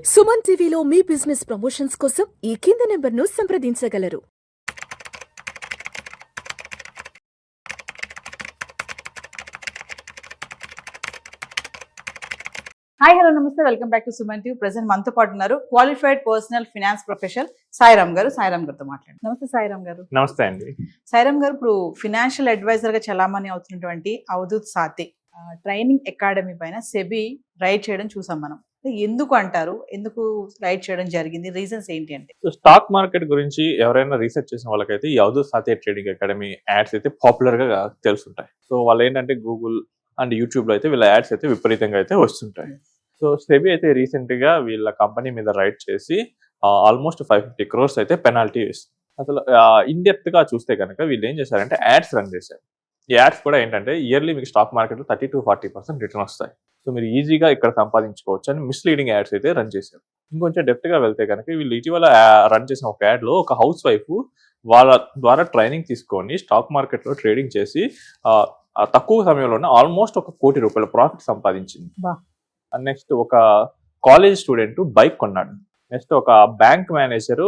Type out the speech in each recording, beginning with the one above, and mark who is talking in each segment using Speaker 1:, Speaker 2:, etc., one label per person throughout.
Speaker 1: సుమన్ టీవీలో మీ business promotions కోసం ఈ కింది నెంబర్ను సంప్రదించగలరు.
Speaker 2: హాయ్ హలో నమస్తే, welcome back to Suman TV. Present మనతో పాటు ఉన్నారు qualified personal finance professional Sairam గారు. సాయిరామ్ గారితో మాట్లాడండి. నమస్తే సాయిరామ్ గారు.
Speaker 3: నమస్తే అండి.
Speaker 2: సాయిరామ్ గారు, ఇప్పుడు ఫినాన్షియల్ అడ్వైజర్ గా చలామణి అవుతున్నటువంటి అవధూత్ సాతే ట్రైనింగ్ అకాడమీ పైన సెబీ రైడ్ చేయడం చూసాం మనం. ఎందుకు అంటారు, ఎందుకు రైడ్ చేయడం జరిగింది, రీజన్స్ ఏంటి అంటే?
Speaker 3: స్టాక్ మార్కెట్ గురించి ఎవరైనా రీసెర్చ్ చేసిన వాళ్ళకైతే ఈ avadhut Sathe trading academy ads అయితే పాపులర్ గా తెలుసుంటాయి. సో వాళ్ళు ఏంటంటే గూగుల్ అండ్ యూట్యూబ్ లో అయితే వీళ్ళ యాడ్స్ అయితే విపరీతంగా అయితే వస్తుంటాయి. సో సెబీ అయితే రీసెంట్ గా వీళ్ళ కంపెనీ మీద రైడ్ చేసి ఆల్మోస్ట్ 550 crores అయితే పెనాల్టీ వేస్తుంది. అసలు ఇన్ డెప్త్ గా చూస్తే కనుక వీళ్ళు ఏం చేశారంటే యాడ్స్ రన్ చేశారు. ఈ యాడ్స్ కూడా ఏంటంటే ఇయర్లీ మీకు స్టాక్ మార్కెట్ లో 30 to 40% రిటర్న్ వస్తాయి. సో మీరు ఈజీగా ఇక్కడ సంపాదించుకోవచ్చు అని మిస్లీడింగ్ యాడ్స్ అయితే రన్ చేశారు. ఇంకొంచెం డెప్త్ గా వెళ్తే కనుక వీళ్ళు ఇటీవల రన్ చేసిన ఒక యాడ్ లో ఒక హౌస్ వైఫ్ వాళ్ళ ద్వారా ట్రైనింగ్ తీసుకొని స్టాక్ మార్కెట్ లో ట్రేడింగ్ చేసి తక్కువ సమయంలోనే ఆల్మోస్ట్ £1 కోటి ప్రాఫిట్ సంపాదించింది. నెక్స్ట్ ఒక కాలేజ్ స్టూడెంట్ బైక్ కొన్నాడు. నెక్స్ట్ ఒక బ్యాంక్ మేనేజర్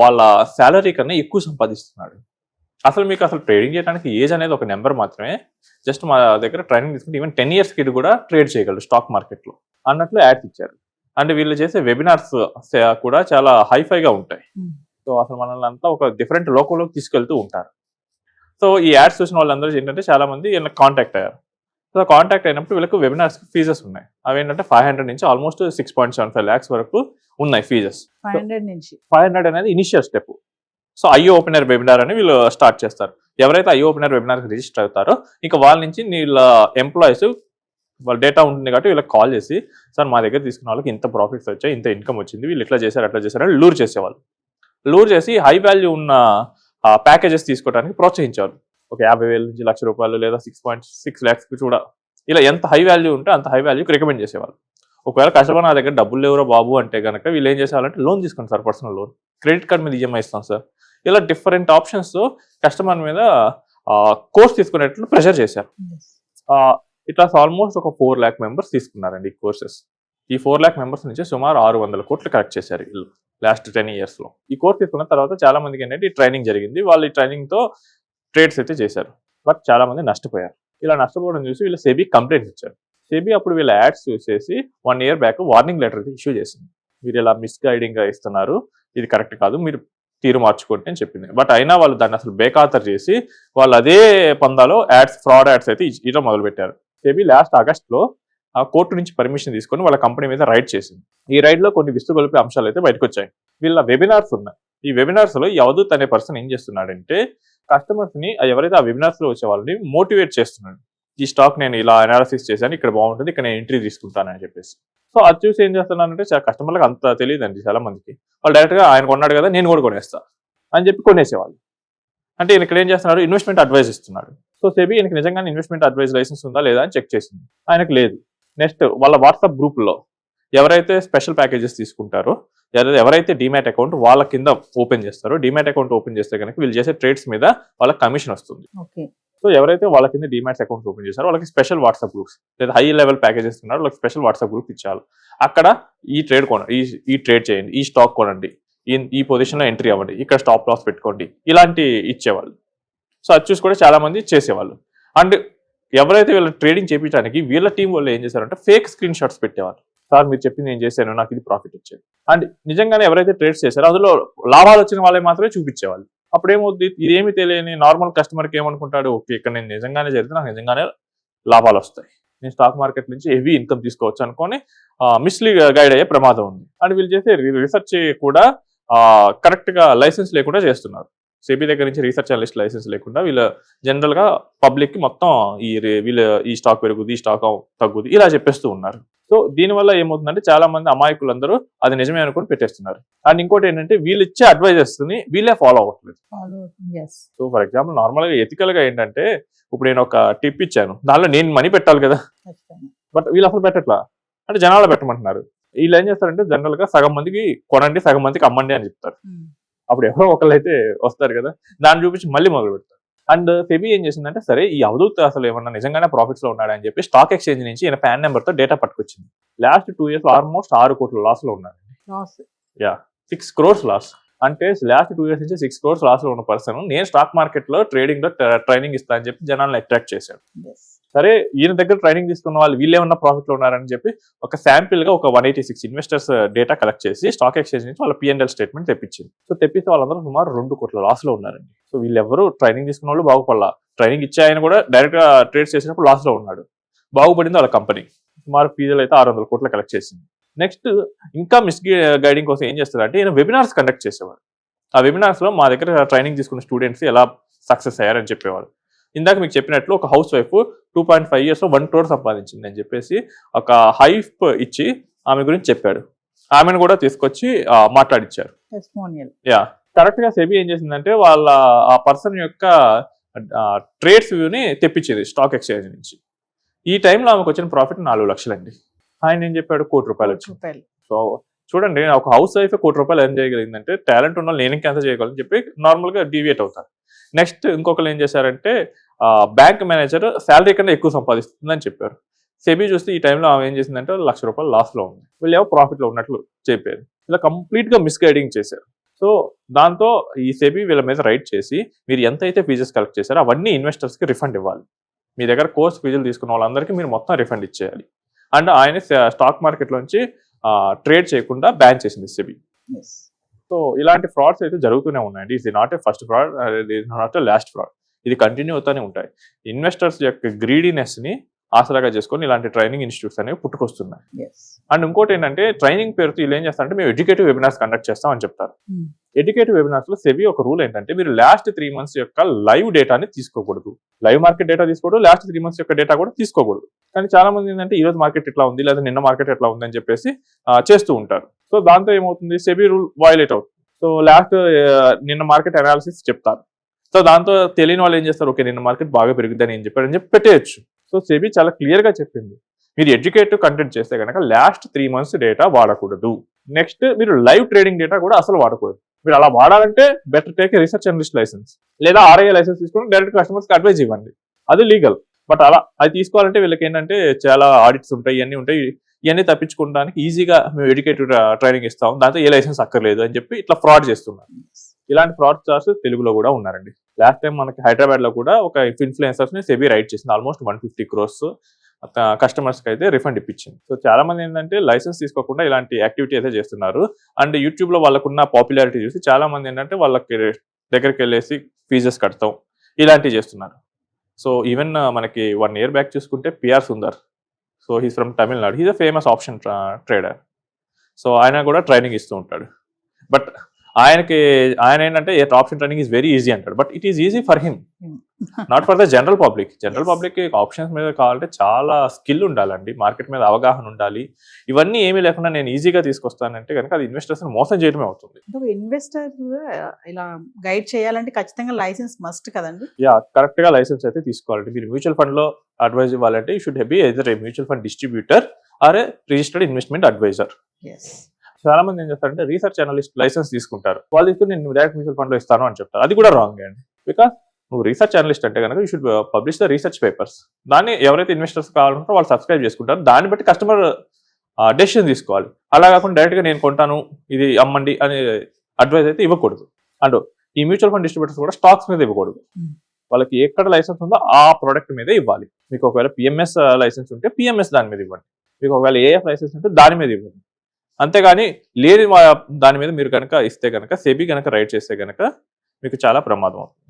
Speaker 3: వాళ్ళ శాలరీ కన్నా ఎక్కువ సంపాదిస్తున్నాడు. అసలు ట్రేడింగ్ చేయడానికి ఏజ్ అనేది ఒక నెంబర్ మాత్రమే. జస్ట్ మా దగ్గర ట్రైనింగ్ తీసుకుంటే ఈవెన్ 10 years కిడ్ కూడా ట్రేడ్ చేయగలరు స్టాక్ మార్కెట్ లో అన్నట్లు యాడ్స్ ఇచ్చారు. అండ్ వీళ్ళు చేసే వెబినార్స్ కూడా చాలా హైఫైగా ఉంటాయి. సో అసలు మనల్ని అంతా ఒక డిఫరెంట్ లోకంలోకి తీసుకెళ్తూ ఉంటారు. సో ఈ యాడ్స్ చూసిన వాళ్ళందరూ ఏంటంటే చాలా మంది వీళ్ళకి కాంటాక్ట్ అయ్యారు. సో కాంటాక్ట్ అయినప్పుడు వీళ్ళకి వెబినార్స్ ఫీజెస్ ఉన్నాయి. అవి ఏంటంటే 500 నుంచి ఆల్మోస్ట్ 6.75 lakhs వరకు ఉన్నాయి ఫీజెస్. 500 అనేది initial step. So eye opener webinar అని వీళ్ళు స్టార్ట్ చేస్తారు. ఎవరైతే ఐ ఓపెనర్ వెబినార్ రిజిస్టర్ అవుతారో ఇక వాళ్ళ నుంచి వీళ్ళ ఎంప్లాయీస్ వాళ్ళ డేటా ఉంటుంది కాబట్టి వీళ్ళకి కాల్ చేసి, సార్ మా దగ్గర తీసుకున్న వాళ్ళకి ఇంత ప్రాఫిట్స్ వచ్చాయి, ఇంత ఇన్కమ్ వచ్చింది, వీళ్ళు ఇట్లా చేశారు అట్లా చేశారు అని లూర్ చేసేవాళ్ళు. లూర్ చేసి హై వాల్యూ ఉన్న ప్యాకేజెస్ తీసుకోవడానికి ప్రోత్సహించారు. ఒక 50,000 నుంచి ₹1,00,000 లేదా 6.6 lakhs కూడా ఇలా ఎంత హై వాల్యూ ఉంటే అంత హై వాల్యూకి రికమెండ్ చేసేవాళ్ళు. ఒకవేళ కస్టమర్ నా దగ్గర డబ్బులు లేవురా బాబు అంటే కనుక వీళ్ళు ఏం చేసేవాళ్ళంటే లోన్ తీసుకోండి sir, personal loan, credit card మీద ఈఎంఐ ఇస్తాం సార్, ఇలా డిఫరెంట్ ఆప్షన్స్ కస్టమర్ మీద కోర్స్ తీసుకునేట్లు ప్రెషర్ చేశారు. ఇట్లా ఆల్మోస్ట్ ఒక 4 lakh members తీసుకున్నారండి ఈ కోర్సెస్. ఈ 4 lakh members నుంచి సుమారు 600 crores కలెక్ట్ చేశారు వీళ్ళు లాస్ట్ 10 years లో. ఈ కోర్స్ తీసుకున్న తర్వాత చాలా మందికి ఏంటంటే ఈ ట్రైనింగ్ జరిగింది. వాళ్ళు ఈ ట్రైనింగ్ తో ట్రేడ్స్ అయితే చేశారు. బట్ చాలా మంది నష్టపోయారు. ఇలా నష్టపోవడం చూసి వీళ్ళు సెబీ కంప్లైంట్స్ ఇచ్చారు. సెబీ అప్పుడు వీళ్ళ యాడ్స్ చూసేసి 1 year బ్యాక్ వార్నింగ్ లెటర్ అయితే ఇష్యూ చేసింది. మీరు ఇలా మిస్గైడింగ్ గా ఇస్తున్నారు, ఇది కరెక్ట్ కాదు, మీరు తీరు మార్చుకోండి అని చెప్పింది. బట్ అయినా వాళ్ళు దాన్ని అసలు బేఖాతరు చేసి వాళ్ళు అదే పందాలో యాడ్స్, ఫ్రాడ్ యాడ్స్ అయితే ఇవ్వడం మొదలు పెట్టారు. సెబీ లాస్ట్ ఆగస్ట్లో కోర్టు నుంచి పర్మిషన్ తీసుకొని వాళ్ళ కంపెనీ మీద రైడ్ చేసింది. ఈ రైడ్ లో కొన్ని విస్తుగొలిపే అంశాలు అయితే బయటకు వచ్చాయి. వీళ్ళ వెబినార్స్ ఉన్నాయి. ఈ వెబినార్స్ లో ఈ అవధూత్ అనే పర్సన్ ఏం చేస్తున్నాడంటే కస్టమర్స్ ని, ఎవరైతే ఆ వెబినార్స్ లో వచ్చే వాళ్ళని మోటివేట్ చేస్తున్నాడు. ఈ స్టాక్ నేను ఇలా అనాలిసిస్ చేశాను, ఇక్కడ బాగుంటుంది, ఇక్కడ నేను ఎంట్రీ తీసుకుంటానని చెప్పేసి. సో అది చూసి ఏం చేస్తున్నానంటే కస్టమర్లకు అంత తెలియదండి చాలా మందికి. వాళ్ళు డైరెక్ట్ గా ఆయన కొన్నాడు కదా నేను కూడా కొనేస్తా అని చెప్పి కొనేసేవాళ్ళు. అంటే ఈయన ఇక్కడ ఏం చేస్తున్నాడు, ఇన్వెస్ట్మెంట్ అడ్వైజ్ ఇస్తున్నాడు. సో సెబీ ఈయనకి నిజంగానే ఇన్వెస్ట్మెంట్ అడ్వైజ్ లైసెన్స్ ఉందా లేదా అని చెక్ చేసింది. ఆయనకు లేదు. నెక్స్ట్ వాళ్ళ వాట్సాప్ గ్రూప్ లో ఎవరైతే స్పెషల్ ప్యాకేజెస్ తీసుకుంటారో, ఎవరైతే డిమాట్ అకౌంట్ వాళ్ళ కింద ఓపెన్ చేస్తారో, డిమాట్ అకౌంట్ ఓపెన్ చేస్తే కనుక వీళ్ళు చేసే ట్రేడ్స్ మీద వాళ్ళకి కమిషన్ వస్తుంది. సో ఎవరైతే వాళ్ళ కింద డిమాట్ అకౌంట్ ఓపెన్ చేస్తారో వాళ్ళకి స్పెషల్ వాట్సాప్ గ్రూప్స్ లేదా హై లెవెల్ ప్యాకేజెస్ ఉన్నారో వాళ్ళకి స్పెషల్ వాట్సాప్ గ్రూప్ ఇచ్చారు. అక్కడ ఈ ట్రేడ్ కొనండి, ఈ ట్రేడ్ చేయండి, ఈ స్టాక్ కొనండి, ఈ పొజిషన్ లో ఎంట్రీ అవ్వండి, ఇక్కడ స్టాప్ లాస్ పెట్టుకోండి, ఇలాంటి ఇచ్చేవాళ్ళు. సో అది చూసి కూడా చాలా మంది చేసేవాళ్ళు. అండ్ ఎవరైతే వీళ్ళ ట్రేడింగ్ చేయించడానికి వీళ్ళ టీం వాళ్ళు ఏం చేశారంటే ఫేక్ స్క్రీన్ షాట్స్ పెట్టేవాళ్ళు. సార్ మీరు చెప్పింది నేను చేశాను, నాకు ఇది ప్రాఫిట్ వచ్చేది. అండ్ నిజంగానే ఎవరైతే ట్రేడ్స్ చేశారో అందులో లాభాలు వచ్చిన వాళ్ళే మాత్రమే చూపించేవాళ్ళు. అప్పుడు ఏమవుతుంది, ఇదేమి తెలియని నార్మల్ కస్టమర్కి ఏమనుకుంటాడు, ఓకే ఇక్కడ నేను నిజంగానే జరిగితే నాకు నిజంగానే లాభాలు వస్తాయి, నేను స్టాక్ మార్కెట్ నుంచి హెవీ ఇన్కమ్ తీసుకోవచ్చు అనుకొని గైడ్ అయ్యే ప్రమాదం ఉంది. అండ్ వీళ్ళు చేసే రీసెర్చ్ కూడా కరెక్ట్ గా లైసెన్స్ లేకుండా చేస్తున్నారు. సెబీ దగ్గర నుంచి రీసెర్చ్ అనలిస్ట్ లైసెన్స్ లేకుండా వీళ్ళు జనరల్ గా పబ్లిక్ కి మొత్తం ఈ స్టాక్ పెరుగుద్ది, ఈ స్టాక్ తగ్గుద్ది ఇలా చెప్పేస్తూ ఉన్నారు. సో దీనివల్ల ఏమవుతుందంటే చాలా మంది అమాయకులందరూ అది నిజమే అనుకుని పెట్టేస్తున్నారు. అండ్ ఇంకోటి ఏంటంటే వీళ్ళు ఇచ్చే అడ్వైజెస్ ని వీళ్ళే ఫాలో అవ్వట్లేదు. సో ఫర్ ఎగ్జాంపుల్ నార్మల్ గా ఎథికల్ గా ఏంటంటే ఇప్పుడు నేను ఒక టిప్ ఇచ్చాను, దానిలో నేను మనీ పెట్టాలి కదా, బట్ వీళ్ళు అసలు పెట్టట్లా, అంటే జనాలు పెట్టమంటున్నారు. వీళ్ళు ఏం చేస్తారంటే జనరల్ గా సగం మందికి కొనండి, సగం మందికి అమ్మండి అని చెప్తారు. అప్పుడు ఎవరో ఒకళ్ళు అయితే వస్తారు కదా, దాన్ని చూపించి మళ్ళీ మొదలు పెడతారు. అండ్ సెబీ ఏం చేసిందంటే సరే ఈ అవధూత్ అసలు ఏమన్నా నిజంగానే ప్రాఫిట్స్ లో ఉన్నాడని చెప్పి స్టాక్ ఎక్స్చేంజ్ నుంచి ఈయన పాన్ నెంబర్ తో డేటా పట్టుకొచ్చింది. లాస్ట్ 2 years ఆల్మోస్ట్ 6 కోట్ల లాస్ లో ఉన్నాడు.
Speaker 2: Loss
Speaker 3: 6 crores loss. అంటే లాస్ట్ 2 years నుంచి 6 crores లాస్ లో ఉన్న పర్సన్ నేను స్టాక్ మార్కెట్ లో ట్రేడింగ్ లో ట్రైనింగ్ ఇస్తా అని చెప్పి జనాలను అట్రాక్ట్ చేశాడు. సరే ఈయన దగ్గర ట్రైనింగ్ తీసుకున్న వాళ్ళు వీళ్ళేమన్నా ప్రాఫిట్ లో ఉన్నారని చెప్పి ఒక శాంపిల్ గా ఒక 186 ఇన్వెస్టర్స్ డేటా కలెక్ట్ చేసి స్టాక్ ఎక్స్చేంజ్ నుంచి వాళ్ళ P&L స్టేట్మెంట్ తెప్పించింది. సో తెప్పిస్తే వాళ్ళందరూ సుమారు 2 కోట్ల లాస్ లో ఉన్నారండి. సో వీళ్ళెవరు ట్రైనింగ్ తీసుకున్న వాళ్ళు బాగుపడాల, ట్రైనింగ్ ఇచ్చే ఆయన కూడా డైరెక్ట్ గా ట్రేడ్ చేసినప్పుడు లాస్ లో ఉన్నాడు. బాగుపడింది వాళ్ళ కంపెనీ. సుమారు ఫీజులు అయితే 600 కోట్లు కలెక్ట్ చేసింది. నెక్స్ట్ ఇంకా మిస్ గైడింగ్ కోసం ఏం చేస్తారంటే ఈయన వెబినార్స్ కండక్ట్ చేసేవాడు. ఆ వెబినార్స్ లో మా దగ్గర ట్రైనింగ్ తీసుకున్న స్టూడెంట్స్ ఎలా సక్సెస్ అయ్యారని చెప్పేవారు. ఇందాక మీకు చెప్పినట్లు ఒక హౌస్ వైఫ్ 2.5 years లో 1 crore సంపాదించింది అని చెప్పేసి ఒక హైప్ ఇచ్చి ఆమె గురించి చెప్పాడు. ఆమెను కూడా తీసుకొచ్చి మాట్లాడిచ్చారు. కరెక్ట్ గా సెబీ ఏం చేసిందంటే వాళ్ళ ఆ పర్సన్ యొక్క ట్రేడ్స్ వ్యూని తెప్పించేది స్టాక్ ఎక్స్చేంజ్ నుంచి. ఈ టైంలో ఆమెకు వచ్చిన ప్రాఫిట్ 4 లక్షలండి. ఆయన ఏం చెప్పాడు, 1 కోటి రూపాయలు వచ్చింది. సో చూడండి, ఒక హౌస్ వైఫ్ 1 కోటి రూపాయలు ఎర్న్ చేయగలిగిందంటే టాలెంట్ ఉన్న నేను ఇంకా ఎంత చేయగలను చెప్పి నార్మల్ గా డీవియేట్ అవుతారు. నెక్స్ట్ ఇంకొకరు ఏం చేశారంటే బ్యాంక్ మేనేజర్ శాలరీ కన్నా ఎక్కువ సంపాదిస్తుందని చెప్పారు. సెబీ చూస్తే ఈ టైంలో ఆమె ఏం చేసిందంటే 1 లక్ష రూపాయలు లాస్ లో ఉంది, వీళ్ళు ఏమో ప్రాఫిట్ లో ఉన్నట్లు చెప్పారు. ఇలా కంప్లీట్ గా మిస్గైడింగ్ చేశారు. సో దాంతో ఈ సెబీ వీళ్ళ మీద రైట్ చేసి మీరు ఎంతైతే ఫీజెస్ కలెక్ట్ చేశారో అవన్నీ ఇన్వెస్టర్స్ కి రిఫండ్ ఇవ్వాలి. మీ దగ్గర కోర్స్ ఫీజులు తీసుకున్న వాళ్ళందరికీ మీరు మొత్తం రిఫండ్ ఇచ్చేయాలి. అండ్ ఆయన స్టాక్ మార్కెట్ లోంచి ట్రేడ్ చేయకుండా బ్యాన్ చేసింది సెబీ. సో ఇలాంటి ఫ్రాడ్స్ అయితే జరుగుతూనే ఉన్నాయండి. ఇది నాట్ ఏ ఫస్ట్ ఫ్రాడ్, ఇది నాట్ ఏ లాస్ట్ ఫ్రాడ్. ఇది కంటిన్యూ అవుతూనే ఉంటాయి. ఇన్వెస్టర్స్ యొక్క గ్రీడీనెస్ ని ఆసరాగా చేసుకొని ఇలాంటి ట్రైనింగ్ ఇన్స్టిట్యూట్స్ అనేవి పుట్టుకొస్తున్నాయి. అండ్ ఇంకోటి ఏంటంటే ట్రైనింగ్ పేరుతో వీళ్ళు ఏం చేస్తారంటే మేము ఎడ్యుకేటివ్ వెబినార్స్ కండక్ట్ చేస్తాం అని చెప్తారు. ఎడ్యుకేటివ్ వెబినార్స్ లో సెబీ ఒక రూల్ ఏంటంటే మీరు లాస్ట్ 3 months యొక్క లైవ్ డేటాని తీసుకోకూడదు. లైవ్ మార్కెట్ డేటా తీసుకోకూడదు, లాస్ట్ 3 months యొక్క డేటా కూడా తీసుకోకూడదు. కానీ చాలా మంది ఏంటంటే ఈ రోజు మార్కెట్ ఎట్లా ఉంది లేదా నిన్న మార్కెట్ ఎట్లా ఉంది అని చెప్పేసి చేస్తూ ఉంటారు. సో దాంతో ఏమవుతుంది, సెబీ రూల్ వయలేట్ అవుతుంది. సో లాస్ట్ నిన్న మార్కెట్ అనాలిసిస్ చెప్తారు. సో దాంతో తెలియని వాళ్ళు ఏం చేస్తారు, ఓకే నిన్న మార్కెట్ బాగా పెరుగుద్దని ఏం చెప్పారని చెప్పి పెట్టేయచ్చు. సో సెబీ చాలా క్లియర్ గా చెప్పింది, మీరు ఎడ్యుకేటివ్ కంటెంట్ చేస్తే కనుక లాస్ట్ 3 months డేటా వాడకూడదు. నెక్స్ట్ మీరు లైవ్ ట్రేడింగ్ డేటా కూడా అసలు వాడకూడదు. మీరు అలా వాడాలంటే better take research analyst licence లేదా RIA లైసెన్స్ తీసుకుని డైరెక్ట్ కస్టమర్స్ కి అడ్వైజ్ ఇవ్వండి, అది లీగల్. బట్ అలా అది తీసుకోవాలంటే వీళ్ళకి ఏంటంటే చాలా ఆడిట్స్ ఉంటాయి, ఇవన్నీ ఉంటాయి. ఇవన్నీ తప్పించుకోవడానికి ఈజీగా మేము ఎడ్యుకేటివ్ ట్రైనింగ్ ఇస్తాం, దాంతో ఏ లైసెన్స్ అక్కర్లేదు అని చెప్పి ఇట్లా ఫ్రాడ్ చేస్తున్నారు. ఇలాంటి ఫ్రాడ్ చార్స్ తెలుగులో కూడా ఉన్నారండి. లాస్ట్ టైం మనకి హైదరాబాద్ లో కూడా ఒక ఇన్ఫ్లుయెన్సర్స్ ని సెబీ రైట్ చేసింది. ఆల్మోస్ట్ 150 crores కస్టమర్స్ కి అయితే రిఫండ్ ఇప్పించింది. సో చాలా మంది ఏంటంటే లైసెన్స్ తీసుకోకుండా ఇలాంటి యాక్టివిటీ అయితే చేస్తున్నారు. అండ్ యూట్యూబ్ లో వాళ్ళకున్న పాపులారిటీ చూసి చాలా మంది ఏంటంటే వాళ్ళకి దగ్గరికి వెళ్ళేసి ఫీజెస్ కడతాం ఇలాంటివి చేస్తున్నారు. సో ఈవెన్ మనకి 1 year బ్యాక్ చూసుకుంటే PR Sundar, so he's from Tamil Nadu, he's a famous option trader. So ఆయన కూడా ట్రైనింగ్ ఇస్తూ ఉంటాడు. బట్ ఆయన ఏంటంటే option training is very easy అంటాడు. But it is easy for him, not for the general public. General public options మీద కావాలంటే చాలా స్కిల్ ఉండాలండి, మార్కెట్ మీద అవగాహన ఉండాలి. ఇవన్నీ ఏమీ లేకుండా నేను ఈజీగా తీసుకొస్తానంటే కనుక అది ఇన్వెస్టర్స్ ని చేయడమే అవుతుంది.
Speaker 2: ఇన్వెస్టర్ ఇలా గైడ్ చేయాలంటే ఖచ్చితంగా లైసెన్స్ మస్ట్ కదండి.
Speaker 3: కరెక్ట్ గా లైసెన్స్ అయితే తీసుకోవాలండి. మీరు మ్యూచువల్ ఫండ్ లో అడ్వైజ్ ఇవ్వాలంటే you should be either a mutual fund distributor or a registered investment adviser. చాలా మంది ఏం చేస్తారంటే రీసెర్చ్ అనలిస్ట్ లైసెన్స్ తీసుకుంటారు, వాళ్ళు తీసుకుని నేను డైరెక్ట్ మ్యూచువల్ ఫండ్ లో ఇస్తాను అని చెప్తారు. అది కూడా రాంగ్ అండి. బికాస్ నువ్వు రీసెర్చ్ అనలిస్ట్ అంటే కనుక you should publish the research papers. దాన్ని ఎవరైతే ఇన్వెస్టర్స్ కావాలంటారో వాళ్ళు సబ్స్క్రైబ్ చేసుకుంటారు, దాన్ని బట్టి కస్టమర్ డెసిషన్ తీసుకోవాలి. అలా కాకుండా డైరెక్ట్ గా నేను కొంటాను ఇది అమ్మండి అనే అడ్వైజ్ అయితే ఇవ్వకూడదు. అండ్ ఈ మ్యూచువల్ ఫండ్ డిస్ట్రిబ్యూటర్స్ కూడా స్టాక్స్ మీద ఇవ్వకూడదు. వాళ్ళకి ఎక్కడ లైసెన్స్ ఉందో ఆ ప్రోడక్ట్ మీదే ఇవ్వాలి. మీకు ఒకవేళ PMS లైసెన్స్ ఉంటే PMS దాని మీద ఇవ్వండి, మీకు ఒకవేళ AF లైసెన్స్ ఉంటే దాని మీద ఇవ్వండి. అంతేగాని లేని దాని మీద మీరు కనుక ఇస్తే కనుక సెబీ కనుక రైట్ చేస్తే కనుక మీకు చాలా ప్రమాదం అవుతుంది.